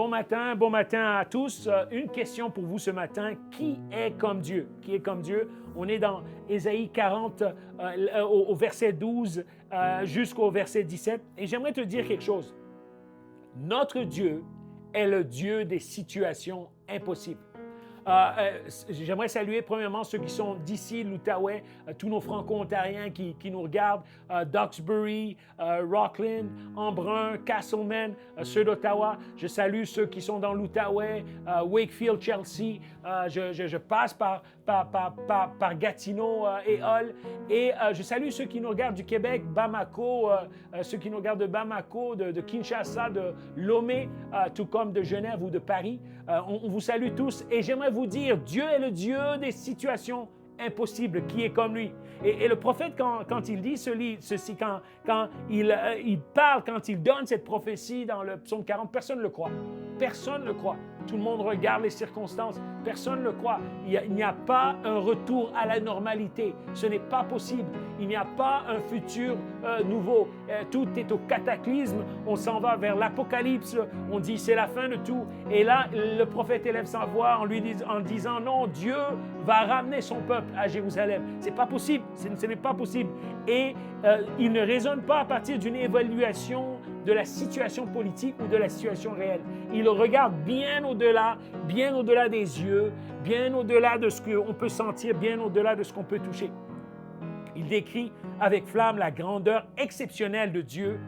Bon matin à tous. Une question pour vous ce matin. Qui est comme Dieu? Qui est comme Dieu? On est dans Ésaïe 40, au verset 12 jusqu'au verset 17. Et j'aimerais te dire quelque chose. Notre Dieu est le Dieu des situations impossibles. J'aimerais saluer premièrement ceux qui sont d'ici, l'Outaouais, tous nos Franco-Ontariens qui nous regardent, Duxbury, Rockland, Embrun, Castleman, ceux d'Ottawa. Je salue ceux qui sont dans l'Outaouais, Wakefield, Chelsea. Je passe par Gatineau et Hull. Et je salue ceux qui nous regardent du Québec, Bamako, ceux qui nous regardent de Bamako, de Kinshasa, de Lomé, tout comme de Genève ou de Paris. On vous salue tous et j'aimerais vous dire, Dieu est le Dieu des situations impossibles, qui est comme lui. Et le prophète, quand il dit ceci, quand il parle, quand il donne cette prophétie dans le psaume 40, personne ne le croit. Personne ne le croit. Tout le monde regarde les circonstances. Personne ne le croit. Il n'y a pas un retour à la normalité. Ce n'est pas possible. Il n'y a pas un futur nouveau. Tout est au cataclysme. On s'en va vers l'apocalypse. On dit c'est la fin de tout. Et là, le prophète élève sa voix en disant non, Dieu va ramener son peuple à Jérusalem. C'est pas possible. Ce n'est pas possible. Et il ne raisonne pas à partir d'une évaluation de la situation politique ou de la situation réelle. Il regarde bien au-delà des yeux, bien au-delà de ce qu'on peut sentir, bien au-delà de ce qu'on peut toucher. Il décrit avec flamme la grandeur exceptionnelle de Dieu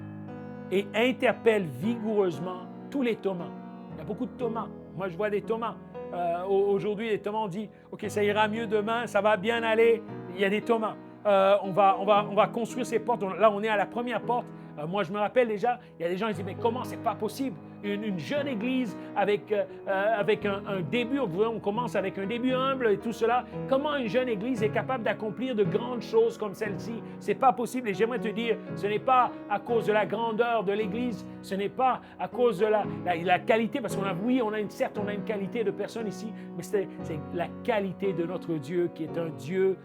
et interpelle vigoureusement tous les Thomas. Il y a beaucoup de Thomas. Moi, je vois des Thomas. Aujourd'hui, les Thomas ont dit « OK, ça ira mieux demain, ça va bien aller. » Il y a des Thomas. On va construire ces portes. Là, on est à la première porte. Moi, je me rappelle déjà, il y a des gens qui disent « Mais comment, c'est pas possible? Une jeune église avec un début, on commence avec un début humble et tout cela. Comment une jeune église est capable d'accomplir de grandes choses comme celle-ci? C'est pas possible. Et j'aimerais te dire, ce n'est pas à cause de la grandeur de l'église, ce n'est pas à cause de la qualité, parce qu'on a une qualité de personnes ici, mais c'est la qualité de notre Dieu qui est un Dieu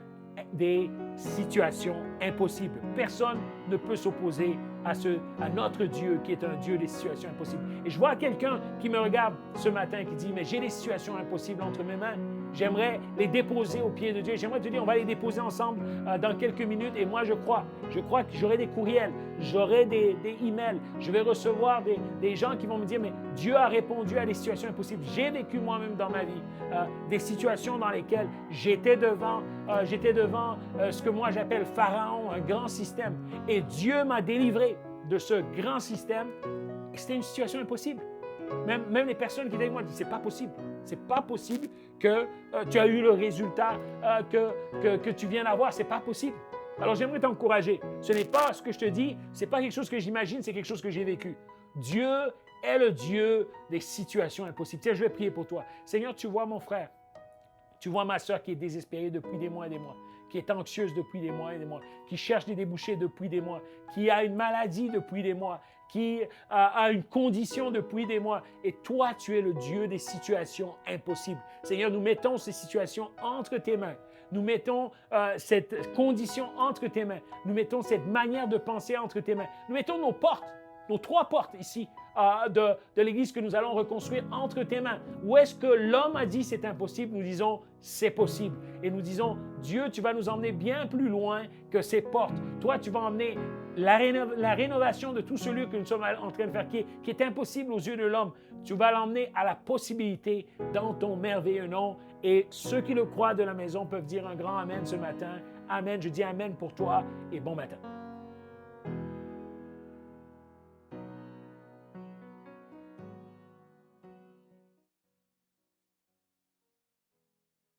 des situations impossibles. Personne ne peut s'opposer à notre Dieu qui est un Dieu des situations impossibles. Et je vois quelqu'un qui me regarde ce matin qui dit « Mais j'ai des situations impossibles entre mes mains. J'aimerais les déposer aux pieds de Dieu. » J'aimerais te dire, on va les déposer ensemble dans quelques minutes. Et moi, je crois que j'aurai des courriels, j'aurai des emails. Je vais recevoir des gens qui vont me dire « Mais Dieu a répondu à des situations impossibles. » J'ai vécu moi-même dans ma vie des situations dans lesquelles j'étais devant ce que moi j'appelle Pharaon, un grand système. Et Dieu m'a délivré de ce grand système. C'était une situation impossible. Même les personnes qui étaient avec moi disent, c'est pas possible. C'est pas possible que tu as eu le résultat que tu viens d'avoir. C'est pas possible. Alors j'aimerais t'encourager. Ce n'est pas ce que je te dis, c'est pas quelque chose que j'imagine, c'est quelque chose que j'ai vécu. Dieu est le Dieu des situations impossibles. Tiens, je vais prier pour toi. Seigneur, tu vois mon frère. Tu vois ma soeur qui est désespérée depuis des mois et des mois, qui est anxieuse depuis des mois et des mois, qui cherche des débouchés depuis des mois, qui a une maladie depuis des mois, qui a une condition depuis des mois. Et toi, tu es le Dieu des situations impossibles. Seigneur, nous mettons ces situations entre tes mains. Nous mettons cette condition entre tes mains. Nous mettons cette manière de penser entre tes mains. Nous mettons nos portes, nos 3 portes ici de l'Église que nous allons reconstruire entre tes mains. Où est-ce que l'homme a dit c'est impossible? Nous disons c'est possible. Et nous disons Dieu, tu vas nous emmener bien plus loin que ces portes. Toi, tu vas emmener la rénovation de tout ce lieu que nous sommes en train de faire qui est impossible aux yeux de l'homme. Tu vas l'emmener à la possibilité dans ton merveilleux nom. Et ceux qui le croient de la maison peuvent dire un grand Amen ce matin. Amen. Je dis Amen pour toi et bon matin.